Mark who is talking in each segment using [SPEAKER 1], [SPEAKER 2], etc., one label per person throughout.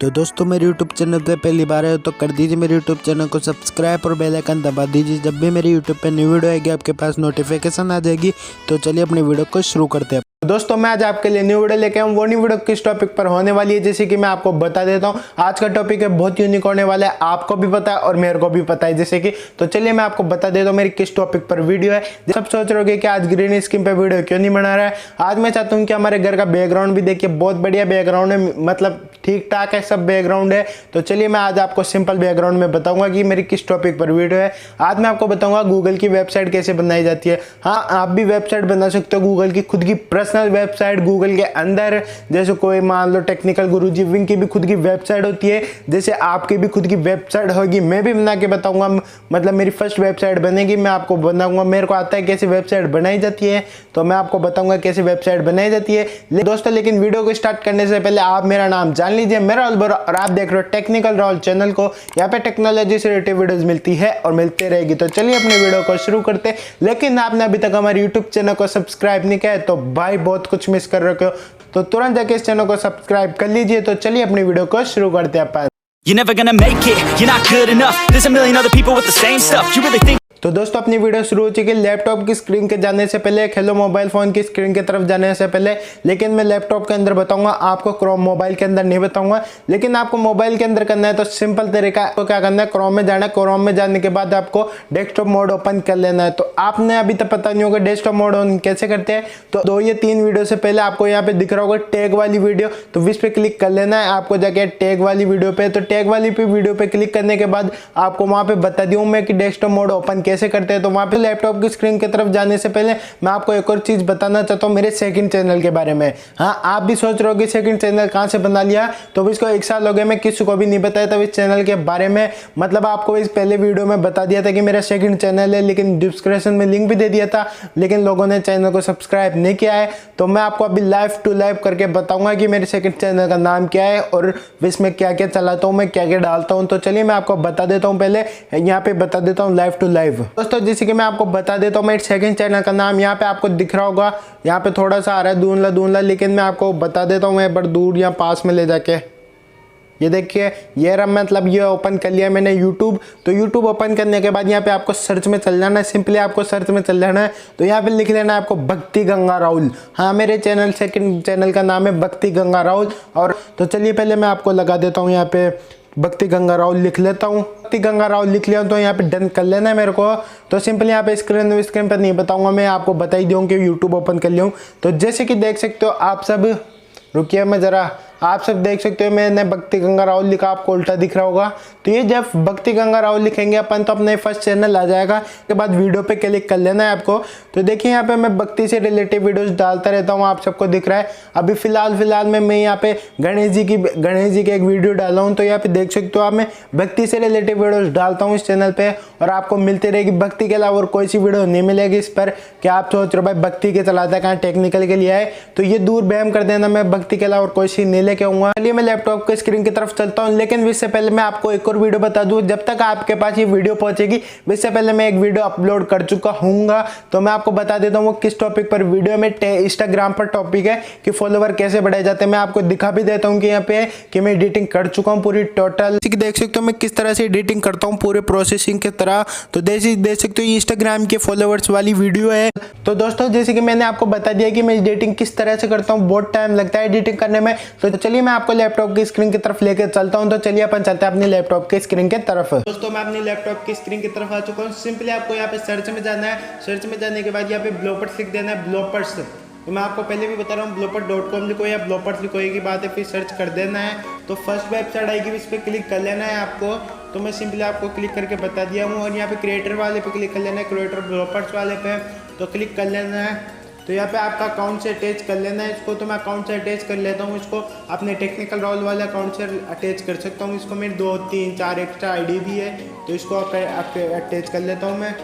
[SPEAKER 1] तो दोस्तों मेरे YouTube चैनल पे पहली बार है तो कर दीजिए मेरे YouTube चैनल को सब्सक्राइब और बेल आइकन दबा दीजिए। जब भी मेरी YouTube पे न्यू वीडियो आएगी आपके पास नोटिफिकेशन आ जाएगी। तो चलिए अपनी वीडियो को शुरू करते हैं। दोस्तों मैं आज आपके लिए न्यू वीडियो लेके आऊँ। वो न्यू वीडियो किस टॉपिक पर होने वाली है जैसे कि मैं आपको बता देता हूँ। आज का टॉपिक है बहुत यूनिक होने वाला है, आपको भी पता है और मेरे को भी पता है जैसे कि। तो चलिए मैं आपको बता देता हूँ मेरी किस टॉपिक पर वीडियो है। सब सोच रहे हो कि आज ग्रीन स्क्रीन पे वीडियो क्यों नहीं बना रहा है। आज मैं चाहता हूँ कि हमारे घर का बैकग्राउंड भी देखिए, बहुत बढ़िया बैकग्राउंड है, मतलब ठीक ठाक है सब बैकग्राउंड है। तो चलिए मैं आज आपको सिंपल बैकग्राउंड में बताऊंगा कि मेरी किस टॉपिक पर वीडियो है। आज मैं आपको बताऊंगा गूगल की वेबसाइट कैसे बनाई जाती है। हाँ, आप भी वेबसाइट बना सकते हो, गूगल की खुद की पर्सनल वेबसाइट गूगल के अंदर। जैसे कोई मान लो टेक्निकल गुरुजी विंग की भी खुद की वेबसाइट होती है, जैसे आपकी भी खुद की वेबसाइट होगी। मैं भी बना के बताऊंगा, मतलब मेरी फर्स्ट वेबसाइट बनेगी, मैं आपको बनाऊंगा। मेरे को आता है कैसे वेबसाइट बनाई जाती है, तो मैं आपको बताऊंगा कैसे वेबसाइट बनाई जाती है। दोस्तों लेकिन वीडियो को स्टार्ट करने से पहले आप मेरा नाम जान लीजिए, मेरा राहुल बोहरा, और आप देख रहे हो टेक्निकल राहुल चैनल को। यहाँ पे टेक्नोलॉजी से रिलेटेड वीडियोस मिलती है और मिलते रहेगी। तो चलिए अपने वीडियो को शुरू करते हैं। लेकिन आपने अभी तक हमारे यूट्यूब चैनल को सब्सक्राइब नहीं किया है तो भाई बहुत कुछ मिस कर रखे हो, तो तुरंत जाके इस चैनल को सब्सक्राइब कर लीजिए। तो चलिए अपनी वीडियो को शुरू करते हैं अपन।
[SPEAKER 2] You're never gonna make it, you're not good enough. There's a million other people with the same stuff. You really think
[SPEAKER 1] तो दोस्तों अपनी वीडियो शुरू हो चुकी है। लैपटॉप की स्क्रीन के जाने से पहले, हेलो मोबाइल फोन की स्क्रीन की तरफ जाने से पहले, लेकिन मैं लैपटॉप के अंदर बताऊंगा, आपको क्रोम मोबाइल के अंदर नहीं बताऊंगा। लेकिन आपको मोबाइल के अंदर करना है तो सिंपल तरीका है। तो क्या करना है, क्रोम में जाना है। क्रोम में जाने के बाद आपको डेस्कटॉप मोड ओपन कर लेना है। तो आपने अभी तक पता नहीं होगा डेस्कटॉप मोड ऑन कैसे करते हैं, तो 2 या 3 वीडियो से पहले आपको यहाँ पे दिख रहा होगा टैग वाली वीडियो, तो इस पे क्लिक कर लेना है आपको जाके टैग वाली वीडियो पे। तो टैग वाली वीडियो पे क्लिक करने के बाद आपको वहां पे बता दूं मैं कि डेस्कटॉप मोड ओपन कैसे करते हैं। तो वहां पे लैपटॉप की स्क्रीन की तरफ जाने से पहले मैं आपको एक और चीज बताना चाहता हूं मेरे सेकंड चैनल के बारे में। हाँ, आप भी सोच रहे हो कि सेकंड चैनल कहां से बना लिया, तो इसको 1 साल हो गया मैं किसी को भी नहीं बताया था इस चैनल के बारे में। मतलब आपको इस पहले वीडियो में बता दिया था कि मेरा सेकंड चैनल है, लेकिन डिस्क्रिप्शन में लिंक भी दे दिया था, लेकिन लोगों ने चैनल को सब्सक्राइब नहीं किया है। तो मैं आपको अभी लाइव टू लाइव करके बताऊंगा कि मेरे सेकंड चैनल का नाम क्या है और इसमें क्या क्या चलाता हूँ, मैं क्या क्या डालता हूँ। तो चलिए मैं आपको बता देता हूँ, पहले यहाँ पे बता देता हूँ लाइव टू लाइव। दोस्तों जैसे कि मैं आपको बता देता हूँ मेरे सेकंड चैनल का नाम यहाँ पे आपको दिख रहा होगा, यहाँ पे थोड़ा सा आ रहा है धुंधला धुंधला, लेकिन मैं आपको बता देता हूँ मैं बड़ दूर या पास में ले जाके। ये देखिए ये रहा, मतलब ये ओपन कर लिया मैंने यूट्यूब। तो यूट्यूब ओपन करने के बाद यहाँ पे आपको सर्च में चल जाना है, सिंपली आपको सर्च में चल जाना है। तो यहाँ पे लिख लेना है आपको भक्ति गंगा राहुल। हाँ, मेरे चैनल सेकंड चैनल का नाम है भक्ति गंगा राहुल। और तो चलिए पहले मैं आपको लगा देता हूँ यहाँ पे भक्ति गंगा राहुल लिख लेता हूँ। भक्ति गंगा राहुल लिख लिया तो यहाँ पे डन कर लेना है मेरे को। तो सिंपली यहाँ पे स्क्रीन पर नहीं बताऊंगा, मैं आपको बता ही दूँ कि यूट्यूब ओपन कर लिया हूँ। तो जैसे कि देख सकते हो आप सब, रुकिए मैं जरा, आप सब देख सकते हो मैंने भक्ति गंगा राहुल लिखा, आपको उल्टा दिख रहा होगा। तो ये जब भक्ति गंगा राहुल लिखेंगे अपन तो अपने फर्स्ट चैनल आ जाएगा। के बाद वीडियो पे क्लिक कर लेना है आपको। तो देखिए यहाँ पे मैं भक्ति से रिलेटेड वीडियोस डालता रहता हूँ, आप सबको दिख रहा है। अभी फिलहाल में मैं यहाँ पे गणेश जी की एक वीडियो डाला हूँ। तो यहाँ पे देख सकते हो आप, मैं भक्ति से रिलेटेड वीडियोज डालता हूँ इस चैनल पे और आपको मिलती रहेगी। भक्ति के अलावा और कोई सी वीडियो नहीं मिलेगी इस पर। क्या आप सोच रहे हो भाई भक्ति के चलाता है, कहाँ टेक्निकल के लिए है, तो ये दूर बहम कर देना, मैं भक्ति के अलावा और कोई सी नहीं लेके आऊंगा। चलिए मैं लैपटॉप के स्क्रीन की तरफ चलता हूं, लेकिन इससे पहले मैं आपको एक और वीडियो बता दूं। जब तक आपके पास ये वीडियो पहुंचेगी इससे पहले मैं एक वीडियो अपलोड कर चुका हूँगा। तो मैं आपको बता देता हूँ वो किस टॉपिक पर वीडियो में, इंस्टाग्राम पर टॉपिक है कि फॉलोवर कैसे बढ़ाए जाते हैं। मैं आपको दिखा भी देता हूँ कि यहाँ पे कि मैं एडिटिंग कर चुका हूँ पूरी टोटल। देख सकते हो मैं किस तरह से एडिटिंग करता हूँ पूरे प्रोसेसिंग की तरह। तो देख सकते हो ये इंस्टाग्राम के फॉलोवर्स वाली वीडियो है। तो दोस्तों जैसे कि मैंने आपको बता दिया कि मैं एडिटिंग किस तरह से करता हूँ, बहुत टाइम लगता है एडिटिंग करने में। तो चलिए मैं आपको लैपटॉप की स्क्रीन की तरफ लेकर चलता हूं। तो चलिए अपन चलते हैं अपनी लैपटॉप की स्क्रीन की तरफ। दोस्तों मैं अपनी लैपटॉप की स्क्रीन की तरफ आ चुका हूं। सिंपली आपको यहाँ पे सर्च में जाना है। सर्च में जाने के बाद यहाँ पे ब्लॉपर्स लिख देना है, ब्लॉपर्स। तो मैं आपको पहले भी बता रहा हूँ blopper.com लिखो या ब्लॉपर्स लिखो, एक ही बात है, फिर सर्च कर देना है। तो फर्स्ट वेबसाइट आएगी, इस पर क्लिक कर लेना है आपको। तो मैं सिंपली आपको क्लिक करके बता दिया हूँ। और यहाँ पे क्रिएटर वाले पे क्लिक कर लेना है, क्रिएटर ब्लॉपर्स वाले पे तो क्लिक कर लेना है। तो यहाँ पे आपका अकाउंट से अटैच कर लेना है इसको। तो मैं अकाउंट से अटैच कर लेता हूँ इसको, अपने टेक्निकल राहुल वाले अकाउंट से अटैच कर सकता हूँ इसको। मेरी 2, 3, 4 एक्स्ट्रा आईडी भी है, तो इसको अटैच कर लेता हूँ मैं।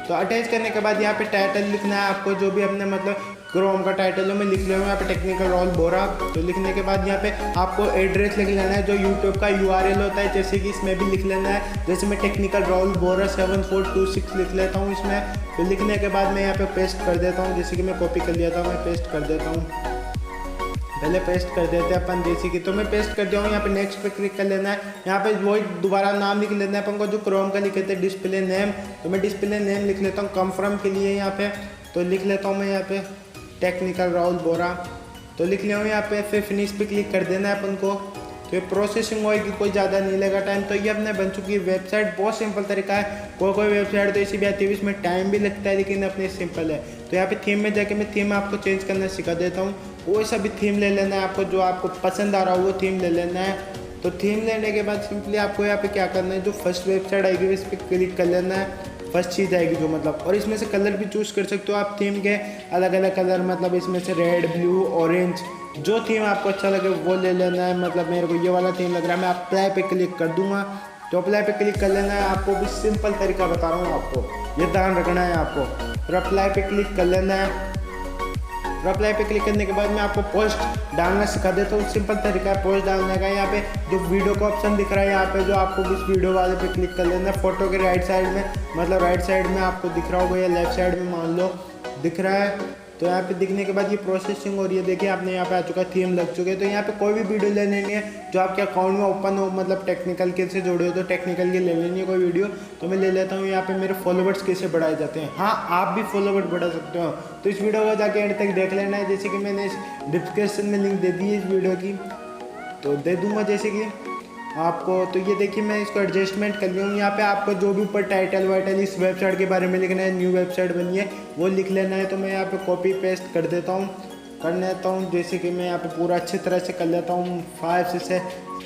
[SPEAKER 1] तो अटैच करने के बाद यहाँ पे टाइटल लिखना है आपको, जो भी अपने मतलब क्रोम का टाइटल है मैं लिख लिया हूँ यहाँ पे टेक्निकल राहुल बोहरा। तो लिखने के बाद यहाँ पे आपको एड्रेस लिख लेना है, जो यूट्यूब का URL होता है, जैसे कि इसमें भी लिख लेना है। जैसे मैं टेक्निकल राहुल बोहरा 7426 लिख लेता हूँ इसमें। तो लिखने के बाद मैं यहाँ पे पेस्ट कर देता हूँ, जैसे कि मैं कॉपी कर लिया था, मैं पेस्ट कर देता हूँ। पहले पेस्ट कर देते हैं अपन जैसे कि, तो मैं पेस्ट कर दिया हूँ। यहाँ पे नेक्स्ट पे क्लिक कर लेना है। यहाँ पे वही दोबारा नाम लिख लेना है अपन को जो क्रोम का लिखे थे डिस्प्ले नेम, तो मैं डिस्प्ले नेम लिख लेता हूँ कंफर्म के लिए यहाँ पे। तो लिख लेता हूँ मैं यहाँ पे टेक्निकल राहुल बोरा, तो लिख लिया हूँ यहाँ पे। फिर फिनिश पे क्लिक कर देना है अपन को। तो ये प्रोसेसिंग होएगी, कोई ज़्यादा नहीं लगेगा टाइम। तो ये अपने बन चुकी है वेबसाइट। बहुत सिंपल तरीका है। कोई वेबसाइट तो ऐसी भी आती है इसमें टाइम भी लगता है, लेकिन अपने सिंपल है। तो यहाँ पे थीम में जाके मैं थीम आपको चेंज करना सिखा देता हूँ। कोई सा भी थीम ले लेना है आपको, जो आपको पसंद आ रहा हो वो थीम ले लेना है। तो थीम लेने के बाद सिंपली आपको यहाँ पे क्या करना है, जो फर्स्ट वेबसाइट आएगी इस पर क्लिक कर लेना है। फर्स्ट चीज़ आएगी जो मतलब, और इसमें से कलर भी चूज़ कर सकते हो आप थीम के, अलग अलग कलर, मतलब इसमें से रेड, ब्लू, ऑरेंज, जो थीम आपको अच्छा लगे वो ले लेना है। मतलब मेरे को ये वाला थीम लग रहा है, मैं अप्लाई पे क्लिक कर दूंगा। तो अप्लाई पे क्लिक कर लेना है। आपको भी सिंपल तरीका बता रहा हूँ, आपको ये ध्यान रखना है आपको। फिर अप्लाई पे क्लिक कर लेना है। और अप्लाई पे क्लिक करने के बाद मैं आपको पोस्ट डालना सिखा देता हूँ। सिंपल तरीका है पोस्ट डालने का। यहाँ पे जो वीडियो का ऑप्शन दिख रहा है, यहाँ पे जो आपको इस वीडियो वाले पे क्लिक कर लेना है। फोटो के राइट साइड में, मतलब राइट साइड में आपको दिख रहा होगा या लेफ्ट साइड में मान लो दिख रहा है। तो यहाँ पे दिखने के बाद ये प्रोसेसिंग हो रही है। देखिए आपने यहाँ पे आ चुका है, थीम लग चुके हैं। तो यहाँ पे कोई भी वीडियो ले लेनी है जो आपके अकाउंट में ओपन हो, मतलब टेक्निकल के से जुड़े हो तो टेक्निकल की ले लेनी है कोई वीडियो। तो मैं ले लेता हूँ। यहाँ पे मेरे फॉलोवर्स कैसे बढ़ाए जाते हैं, हाँ आप भी फॉलोवर्स बढ़ा सकते हो। तो इस वीडियो को जाके एंड तक देख लेना है। जैसे कि मैंने इस डिस्क्रिप्शन में लिंक दे दी है इस वीडियो की, तो दे दूँगा जैसे कि आपको। तो ये देखिए मैं इसको एडजस्टमेंट कर लिया हूँ। यहाँ पे आपको जो भी ऊपर टाइटल वाइटल इस वेबसाइट के बारे में लिखना है, न्यू वेबसाइट बनी है वो लिख लेना है। तो मैं यहाँ पे कॉपी पेस्ट कर लेता हूँ। जैसे कि मैं यहाँ पे पूरा अच्छी तरह से कर लेता हूँ। 5 से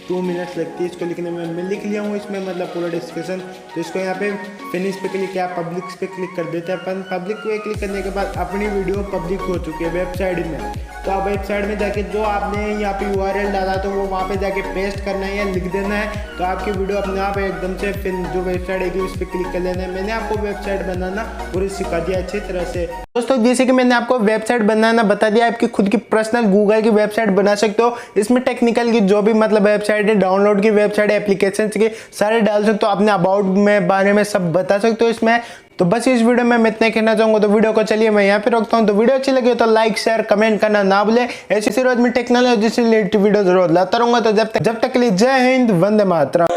[SPEAKER 1] 2 मिनट्स लगती है इसको लिखने में। मैं लिख लिया हूँ इसमें, मतलब पूरा डिस्क्रिप्शन। तो इसको यहाँ पे फिनिश पे क्लिक किया, पब्लिक पे क्लिक कर देते हैं अपन। पब्लिक पे क्लिक करने के बाद अपनी वीडियो पब्लिक हो चुकी है वेबसाइट में। तो आप वेबसाइट में जाके जो आपने यहाँ पे URL डाला तो वो वहाँ पे जाके पेस्ट करना है या लिख देना है। तो आपकी वीडियो अपने आप एकदम से फिर जो वेबसाइट आएगी उस पर क्लिक कर लेना है। मैंने आपको वेबसाइट बनाना पूरी सिखा दिया अच्छी तरह से। दोस्तों जैसे कि मैंने आपको वेबसाइट बनाना बता दिया, आपकी खुद की पर्सनल गूगल की वेबसाइट बना सकते हो। इसमें टेक्निकल की जो भी मतलब वेबसाइट है, डाउनलोड की वेबसाइट है, एप्लीकेशन के सारे डाल सकते हो। अपने अबाउट में बारे में सब बता सकते हो इसमें। तो बस इस वीडियो में मैं इतना कहना चाहूंगा। तो वीडियो को चलिए मैं यहाँ पे रोकता हूँ। तो वीडियो अच्छी लगे तो लाइक शेयर कमेंट करना ना भूले। ऐसी रोज में टेक्नोलॉजी से रिलेटेड वीडियो जरूर लाता रहूंगा। तो जब तक के लिए जय हिंद, वंदे मातरम।